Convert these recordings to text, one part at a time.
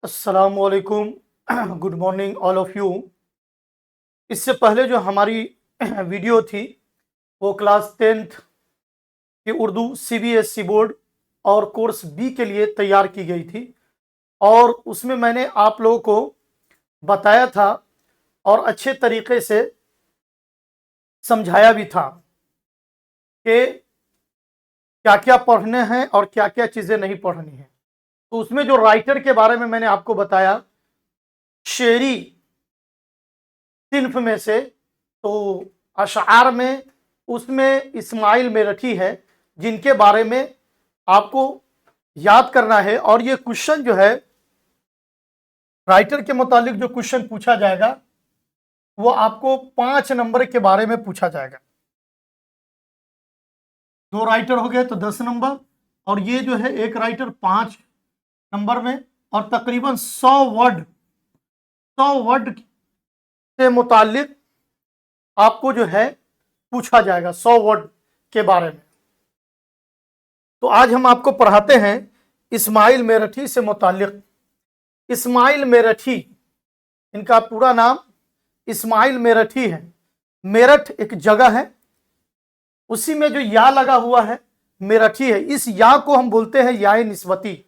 अस्सलामुअलैकुम good morning all of you. इससे पहले जो हमारी वीडियो थी वो क्लास 10th की उर्दू सीबीएसई बोर्ड और कोर्स बी के लिए तैयार की गई थी और उसमें मैंने आप लोगों को बताया था और अच्छे तरीके से समझाया भी था कि क्या क्या पढ़ने हैं और क्या क्या चीज़ें नहीं पढ़नी है। तो उसमें जो राइटर के बारे में मैंने आपको बताया, शेरी सिन्फ में से, तो अशआर में उसमें इस्माइल मेरठी है जिनके बारे में आपको याद करना है। और ये क्वेश्चन जो है राइटर के मुतालिक जो क्वेश्चन पूछा जाएगा वो आपको 5 नंबर के बारे में पूछा जाएगा। 2 राइटर हो गए तो 10 नंबर, और ये जो है एक राइटर 5 नंबर में, और तकरीबन 100 वर्ड से मुतालिक आपको जो है पूछा जाएगा 100 वर्ड के बारे में। तो आज हम आपको पढ़ाते हैं इस्माइल मेरठी से मुतालिक। इस्माइल मेरठी, इनका पूरा नाम इस्माइल मेरठी है। मेरठ एक जगह है, उसी में जो या लगा हुआ है मेरठी है। इस या को हम बोलते हैं या निस्बती।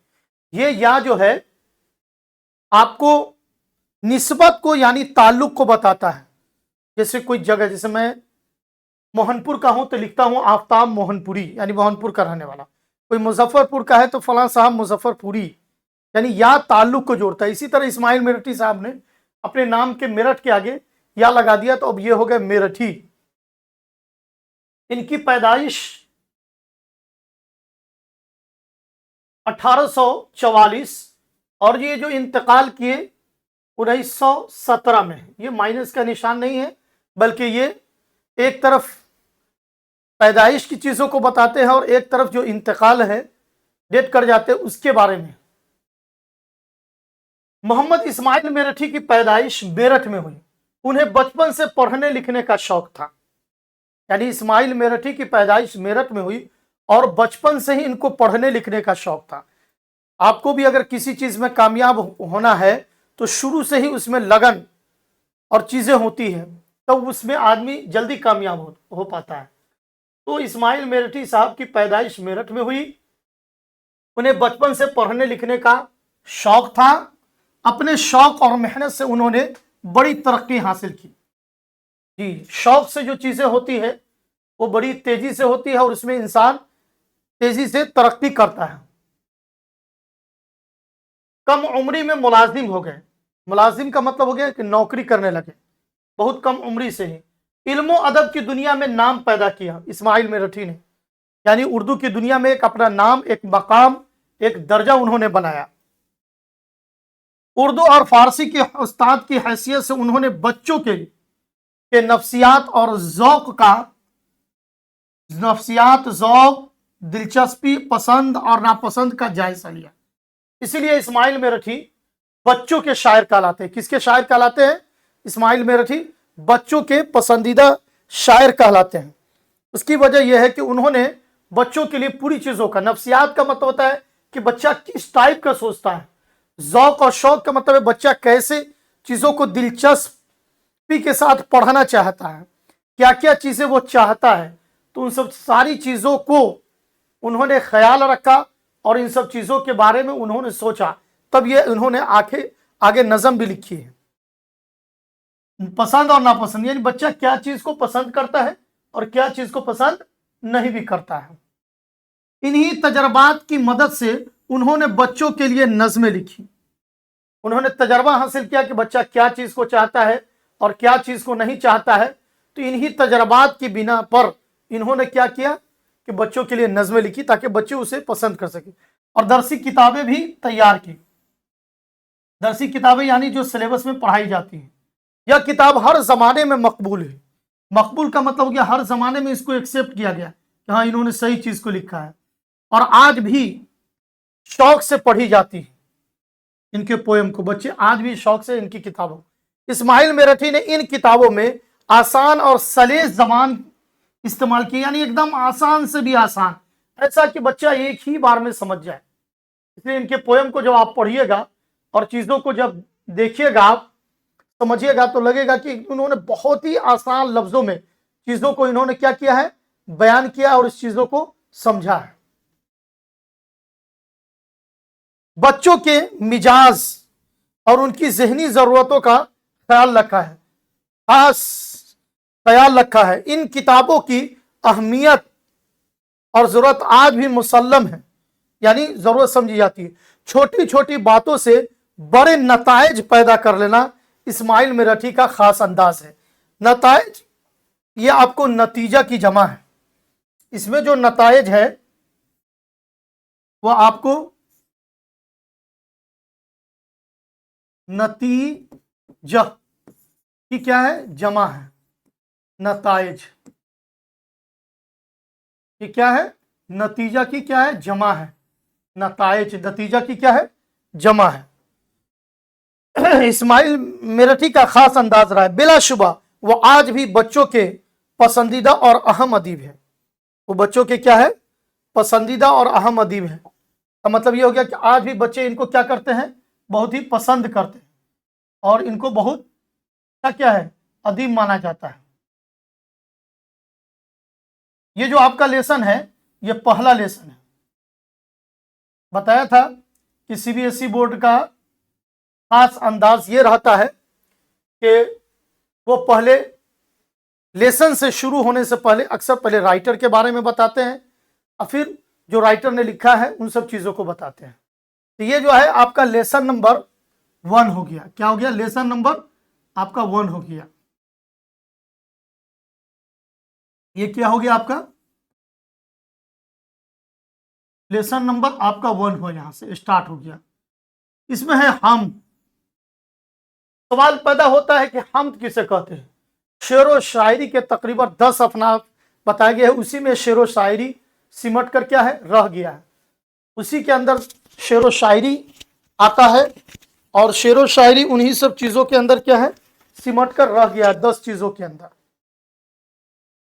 ये या जो है आपको निस्बत को यानी ताल्लुक को बताता है। जैसे कोई जगह, जैसे मैं मोहनपुर का हूं तो लिखता हूं आफ्ताब मोहनपुरी, यानी मोहनपुर का रहने वाला। कोई मुजफ्फरपुर का है तो फलां साहब मुजफ्फरपुरी, यानी या ताल्लुक को जोड़ता है। इसी तरह इस्माइल मेरठी साहब ने अपने नाम के मेरठ के आगे या लगा दिया तो अब ये हो गए मेरठी। इनकी पैदाइश 1844 और ये जो इंतकाल किए 1917 में। ये माइनस का निशान नहीं है, बल्कि ये एक तरफ पैदाइश की चीजों को बताते हैं और एक तरफ जो इंतकाल है, डेट कर जाते हैं, उसके बारे में। मोहम्मद इस्माइल मेरठी की पैदाइश मेरठ में हुई। उन्हें बचपन से पढ़ने लिखने का शौक था, यानी इस्माइल मेरठी की पैदाइश मेरठ में हुई और बचपन से ही इनको पढ़ने लिखने का शौक था। आपको भी अगर किसी चीज में कामयाब होना है तो शुरू से ही उसमें लगन और चीजें होती है, तब तो उसमें आदमी जल्दी कामयाब हो पाता है। तो इस्माइल मेरठी साहब की पैदाइश मेरठ में हुई। उन्हें बचपन से पढ़ने लिखने का शौक था। अपने शौक और मेहनत से उन्होंने बड़ी तरक्की हासिल की। जी, शौक से जो चीजें होती है वो बड़ी तेजी से होती है और उसमें इंसान तेजी से तरक्की करता है। कम उम्री में मुलाजिम हो गए। मुलाजिम का मतलब हो गया कि नौकरी करने लगे, बहुत कम उम्री से ही। इल्म अदब की दुनिया में नाम पैदा किया इस्माइल मेरठी ने, यानी उर्दू की दुनिया में एक अपना नाम, एक मकाम, एक दर्जा उन्होंने बनाया। उर्दू और फारसी के उस्ताद की हैसियत से उन्होंने बच्चों के नफ्सियात और ज़ौक़, दिलचस्पी, पसंद और नापसंद का जायजा लिया। इसीलिए इस्माइल मेरठी बच्चों के शायर कहलाते हैं। किसके शायर कहलाते हैं? इस्माइल मेरठी बच्चों के पसंदीदा शायर कहलाते हैं। उसकी वजह यह है कि उन्होंने बच्चों के लिए पूरी चीजों का, नफ्सियात का मतलब होता है कि बच्चा किस टाइप का सोचता है, ज़ौक़ और शौक का मतलब है बच्चा कैसे चीजों को दिलचस्पी के साथ पढ़ना चाहता है, क्या क्या चीजें वो चाहता है। तो उन सब सारी चीजों को उन्होंने ख्याल रखा और इन सब चीजों के बारे में उन्होंने सोचा, तब ये उन्होंने आगे नज़म भी लिखी है। पसंद और नापसंद, यानी बच्चा क्या चीज को पसंद करता है और क्या चीज को पसंद नहीं भी करता है। इन्हीं तजर्बात की मदद से उन्होंने बच्चों के लिए नज़में लिखी। उन्होंने तजर्बा हासिल किया कि बच्चा क्या चीज को चाहता है और क्या चीज को नहीं चाहता है। तो इन्हीं तजर्बात की बिना पर इन्होंने क्या किया कि बच्चों के लिए नज़में लिखी ताकि बच्चे उसे पसंद कर सके, और दरसी किताबें भी तैयार की। दरसी किताबें यानी जो सिलेबस में पढ़ाई जाती हैं। यह किताब हर जमाने में मकबूल है। मकबूल का मतलब हो गया हर जमाने में इसको एक्सेप्ट किया गया कि हाँ, इन्होंने सही चीज को लिखा है, और आज भी शौक से पढ़ी जाती है। इनके पोएम को बच्चे आज भी शौक से इनकी किताबों। इस्माइल मेरठी ने इन किताबों में आसान और सलीस जबान इस्तेमाल की, यानी एकदम आसान से भी आसान, ऐसा कि बच्चा एक ही बार में समझ जाए। इसलिए इनके पोएम को जब आप पढ़िएगा और चीजों को जब देखिएगा आप, समझिएगा, तो लगेगा कि उन्होंने बहुत ही आसान लफ्जों में चीजों को इन्होंने क्या किया है, बयान किया और इस चीजों को समझा है। बच्चों के मिजाज और उनकी जहनी जरूरतों का ख्याल रखा है, खास ख्याल रखा है। इन किताबों की अहमियत और जरूरत आज भी मुसल्लम है, यानी जरूरत समझी जाती है। छोटी छोटी बातों से बड़े नताइज पैदा कर लेना इस्माइल मेरठी का खास अंदाज है। नताइज, ये आपको नतीजा की जमा है। इसमें जो नताइज है वह आपको नतीजा की क्या है, जमा है। नताइज की क्या है, नतीजा की क्या है, जमा है। नताइज नतीजा की क्या है, जमा है। इस्माइल मेरठी का खास अंदाज रहा है। बिलाशुबा वो आज भी बच्चों के पसंदीदा और अहम अदीब है। वो बच्चों के क्या है, पसंदीदा और अहम अदीब है। तो मतलब ये हो गया कि आज भी बच्चे इनको क्या करते हैं, बहुत ही पसंद करते हैं और इनको बहुत क्या है, अदीब माना जाता है। ये जो आपका लेसन है, ये पहला लेसन है। बताया था कि सीबीएसई बोर्ड का खास अंदाज ये रहता है कि वो पहले लेसन से शुरू होने से पहले अक्सर पहले राइटर के बारे में बताते हैं और फिर जो राइटर ने लिखा है उन सब चीजों को बताते हैं। तो ये जो है आपका लेसन नंबर 1 हो गया। क्या हो गया, लेसन नंबर आपका 1 हो गया। ये क्या हो गया आपका, लेसन नंबर आपका 1 हो, यहां से स्टार्ट हो गया। इसमें है हम। सवाल पैदा होता है कि हम किसे कहते हैं। शेर व शायरी के तकरीबन 10 अफनाफ बताए गए हैं, उसी में शेर व शायरी सिमट कर क्या है, रह गया है। उसी के अंदर शेर व शायरी आता है और शेर व शायरी उन्हीं सब चीजों के अंदर क्या है, सिमट कर रह गया है, 10 चीजों के अंदर।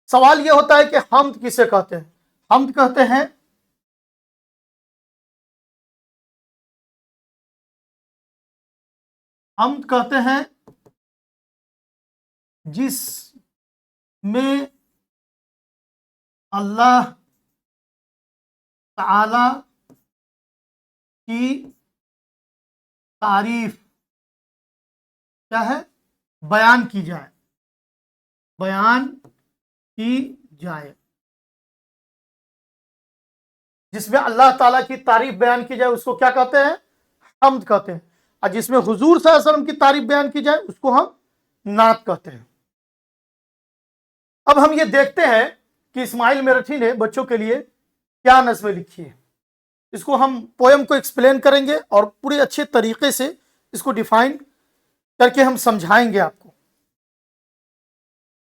सवाल यह होता है कि हम किसे कहते हैं। हम कहते हैं जिसमें अल्लाह ताला की तारीफ क्या है, बयान की जाए, बयान की जाए। जिसमें अल्लाह ताला की तारीफ बयान की जाए उसको क्या कहते हैं, हम्द कहते हैं। और जिसमें हुजूर सल्लल्लाहु अलैहि वसल्लम की तारीफ बयान की जाए उसको हम नात कहते हैं। अब हम ये देखते हैं कि इस्माइल मेरठी ने बच्चों के लिए क्या नज़्में लिखी है। इसको हम पोयम को एक्सप्लेन करेंगे और पूरे अच्छे तरीके से इसको डिफाइन करके हम समझाएंगे आपको।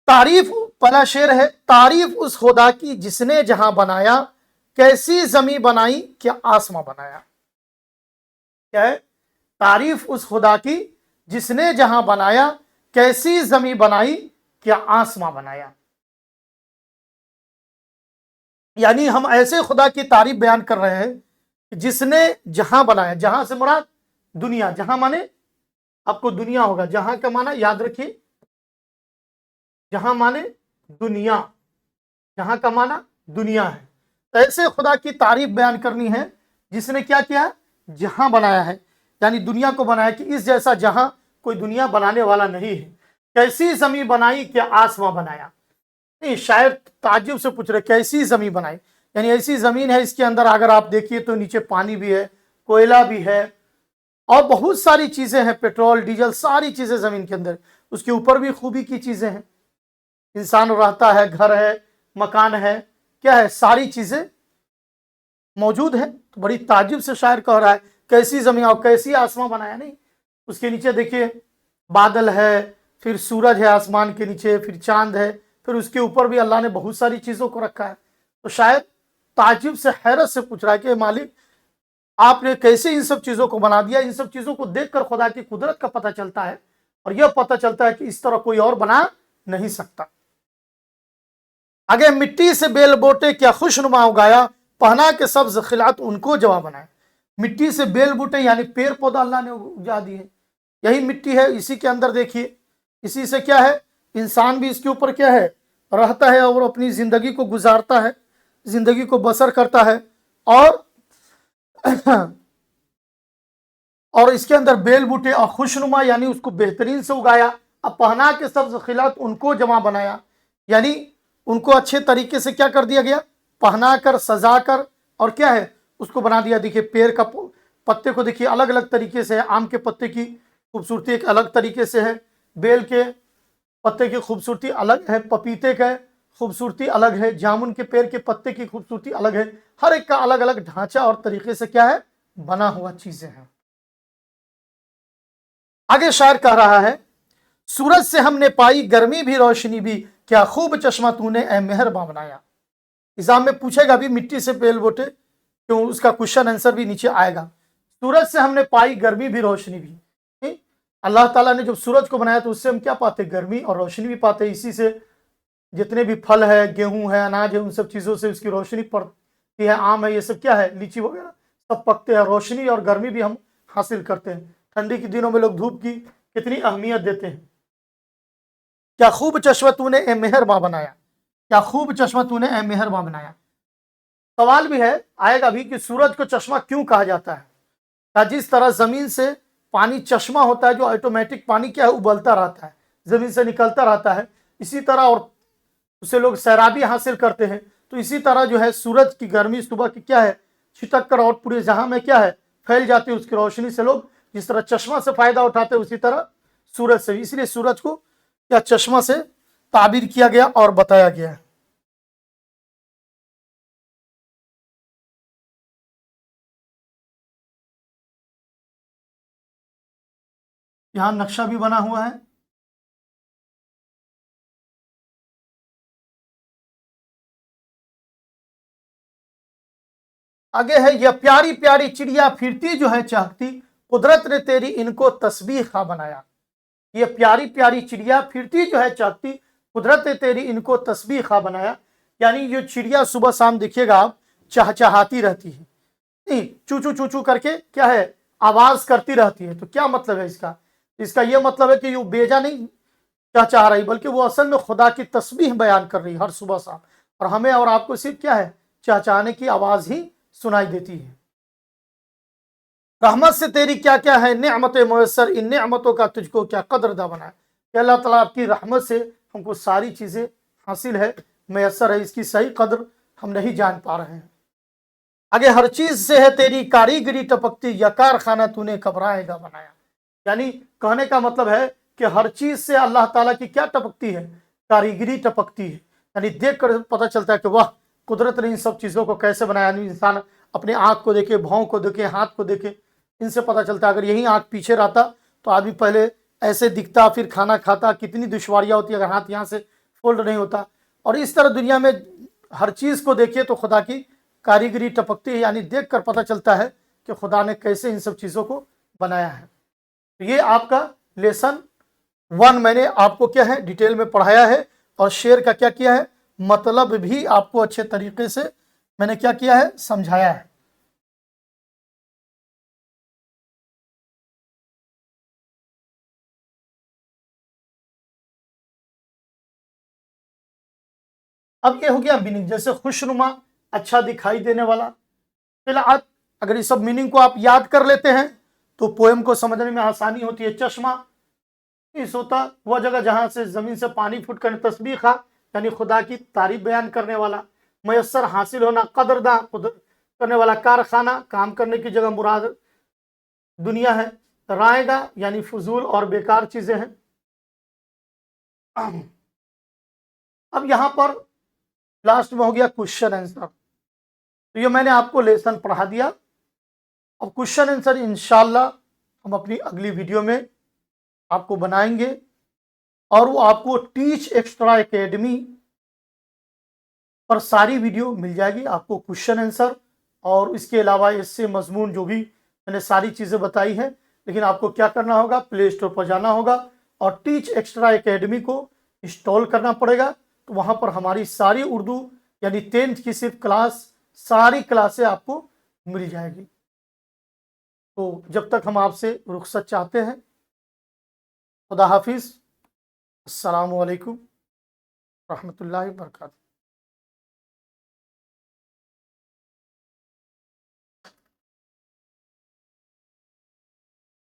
तारीफ, पहला शेर है, तारीफ उस खुदा की जिसने जहां बनाया, कैसी जमी बनाई क्या आसमां बनाया। क्या है, तारीफ उस खुदा की जिसने जहां बनाया, कैसी जमी बनाई क्या आसमां बनाया। यानी हम ऐसे खुदा की तारीफ बयान कर रहे हैं जिसने जहां बनाया। जहां से मुराद दुनिया, जहां माने आपको दुनिया होगा, जहां का माना याद रखिए, जहां माने दुनिया, जहां का माना दुनिया है। तो ऐसे खुदा की तारीफ बयान करनी है जिसने क्या किया, जहां बनाया है, यानी दुनिया को बनाया कि इस जैसा जहां कोई दुनिया बनाने वाला नहीं है। कैसी जमीन बनाई क्या आसमां बनाया। नहीं, शायद ताज्जुब से पूछ रहे कैसी जमीन बनाई, यानी ऐसी जमीन है इसके अंदर अगर आप देखिए तो नीचे पानी भी है, कोयला भी है और बहुत सारी चीजें हैं, पेट्रोल डीजल सारी चीजें जमीन के अंदर। उसके ऊपर भी खूबी की चीजें हैं, इंसान रहता है, घर है, मकान है, क्या है, सारी चीजें मौजूद है। तो बड़ी ताज्जुब से शायर कह रहा है कैसी जमीन और कैसी आसमां बनाया। नहीं, उसके नीचे देखिए बादल है, फिर सूरज है आसमान के नीचे, फिर चांद है, फिर उसके ऊपर भी अल्लाह ने बहुत सारी चीजों को रखा है। तो शायद ताज्जुब से, हैरत से पूछ रहा है कि मालिक आपने कैसे इन सब चीजों को बना दिया। इन सब चीजों को देखकर खुदा की कुदरत का पता चलता है और यह पता चलता है कि इस तरह कोई और बना नहीं सकता। आगे, मिट्टी से बेल बोटे क्या खुशनुमा उगाया, पहना के सब्ज खिलात उनको जवा बनाए। मिट्टी से बेल बूटे यानी पेड़ पौधा अल्लाह ने उगा दिए। यही मिट्टी है, इसी के अंदर देखिए, इसी से क्या है, इंसान भी इसके ऊपर क्या है, रहता है और अपनी जिंदगी को गुजारता है, जिंदगी को बसर करता है। और और इसके अंदर बेल बूटे और खुशनुमा यानी उसको बेहतरीन से उगाया। अब पहना के सब्ज खिलात उनको जमा बनाया, यानी उनको अच्छे तरीके से क्या कर दिया गया, पहना कर सजा कर और क्या है उसको बना दिया। देखिए पेड़ का पत्ते को देखिए अलग अलग तरीके से है, आम के पत्ते की खूबसूरती एक अलग तरीके से है, बेल के पत्ते की खूबसूरती अलग है, पपीते का खूबसूरती अलग है, जामुन के पेड़ के पत्ते की खूबसूरती अलग है। हर एक का अलग अलग ढांचा और तरीके से क्या है, बना हुआ चीजें हैं। आगे शायर कह रहा है, सूरज से हमने पाई गर्मी भी रोशनी भी, क्या खूब चश्मा तूने ए मेहरबान बनाया। एग्जाम में पूछेगा भी मिट्टी से बेल बोटे, तो उसका क्वेश्चन आंसर भी नीचे आएगा। सूरज से हमने पाई गर्मी भी रोशनी भी। अल्लाह ताला ने जब सूरज को बनाया तो उससे हम क्या पाते, गर्मी और रोशनी भी पाते। इसी से जितने भी फल है, गेहूं है, अनाज है, उन सब चीजों से उसकी रोशनी पड़ती है। आम है, ये सब क्या है, लीची वगैरह सब पकते हैं, रोशनी और गर्मी भी हम हासिल करते हैं। ठंडी के दिनों में लोग धूप की कितनी अहमियत देते हैं। क्या खूब चश्मा तूने ए मेहरबान बनाया, क्या खूब चश्मा तूने ए मेहरबान बनाया। सवाल भी है, आएगा भी कि सूरज को चश्मा क्यों कहा जाता है। क्या जिस तरह जमीन से पानी चश्मा होता है, जो ऑटोमेटिक पानी क्या है उबलता रहता है, जमीन से निकलता रहता है, इसी तरह और उसे लोग सैराबी हासिल करते हैं। तो इसी तरह जो है सूरज की गर्मी सुबह की क्या है छिटक कर और पूरे जहां में क्या है फैल जाती है। उसकी रोशनी से लोग जिस तरह चश्मा से फायदा उठाते हैं, उसी तरह सूरज से, इसलिए सूरज को क्या चश्मा से ताबीर किया गया और बताया गया है। यहां नक्शा भी बना हुआ है। आगे है, यह प्यारी प्यारी चिड़िया फिरती जो है चहकती, कुदरत ने तेरी इनको तस्बीह खा बनाया। ये प्यारी प्यारी चिड़िया फिरती जो है चहकती, कुदरत ने तेरी इनको तस्बीह खा बनाया। यानी ये चिड़िया सुबह शाम देखिएगा आप चहचहाती रहती है, नहीं चू चू चू चू करके क्या है आवाज करती रहती है। तो क्या मतलब है इसका, इसका ये मतलब है कि ये बेजा नहीं चहचहा रही, बल्कि वो असल में खुदा की तस्बीह बयान कर रही है हर सुबह शाम। और हमें और आपको सिर्फ क्या है चहचहाने की आवाज ही सुनाई देती है। रहमत से तेरी क्या क्या है नेमत मुयसर, इन नेमतों का तुझको क्या कदरदा बनाया। कि अल्लाह ताला आपकी रहमत से हमको सारी चीज़ें हासिल है, मैसर है, इसकी सही कदर हम नहीं जान पा रहे हैं। आगे, हर चीज़ से है तेरी कारीगरी टपकती, या कारखाना तूने घबराएगा बनाया। यानी कहने का मतलब है कि हर चीज़ से अल्लाह ताला की क्या टपकती है, कारीगरी टपकती है। यानी देख कर पता चलता है कि वाह कुदरत ने इन सब चीज़ों को कैसे बनाया। इंसान अपने आँख को देखे, भौं को देखे, हाथ को देखे, इनसे पता चलता है। अगर यही आँख पीछे रहता तो आदमी पहले ऐसे दिखता, फिर खाना खाता, कितनी दुश्वारियाँ होती अगर हाथ यहाँ से फोल्ड नहीं होता। और इस तरह दुनिया में हर चीज़ को देखिए तो खुदा की कारीगरी टपकती है। यानी देख कर पता चलता है कि खुदा ने कैसे इन सब चीज़ों को बनाया है। तो ये आपका लेसन 1 मैंने आपको क्या है डिटेल में पढ़ाया है, और शेर का क्या किया है मतलब भी आपको अच्छे तरीके से मैंने क्या किया है समझाया है। अब ये हो गया मीनिंग, जैसे खुशनुमा अच्छा दिखाई देने वाला। फिलहाल अगर इस सब मीनिंग को आप याद कर लेते हैं तो पोएम को समझने में आसानी होती है। चश्मा इस होता वह जगह जहां से जमीन से पानी फूट कर तस्बीह खा, यानी खुदा की तारीफ बयान करने वाला। मयसर हासिल होना, कदरदा करने वाला। कारखाना काम करने की जगह मुराद दुनिया है। रायगा यानी फजूल और बेकार चीजें हैं। अब यहां पर लास्ट में हो गया क्वेश्चन आंसर। तो ये मैंने आपको लेसन पढ़ा दिया। अब क्वेश्चन आंसर इंशाल्लाह हम अपनी अगली वीडियो में आपको बनाएंगे, और वो आपको टीच एक्स्ट्रा एकेडमी पर सारी वीडियो मिल जाएगी। आपको क्वेश्चन आंसर और इसके अलावा इससे मजमून जो भी मैंने सारी चीज़ें बताई हैं। लेकिन आपको क्या करना होगा, प्ले स्टोर पर जाना होगा और टीच एक्स्ट्रा एकेडमी को इंस्टॉल करना पड़ेगा। तो वहाँ पर हमारी सारी उर्दू यानी 10th की सिर्फ क्लास, सारी क्लासें आपको मिल जाएगी। तो जब तक हम आपसे रुखसत चाहते हैं, खुदा हाफिज़, अस्सलामु अलैकुम रहमतुल्लाहि व बरकातहू।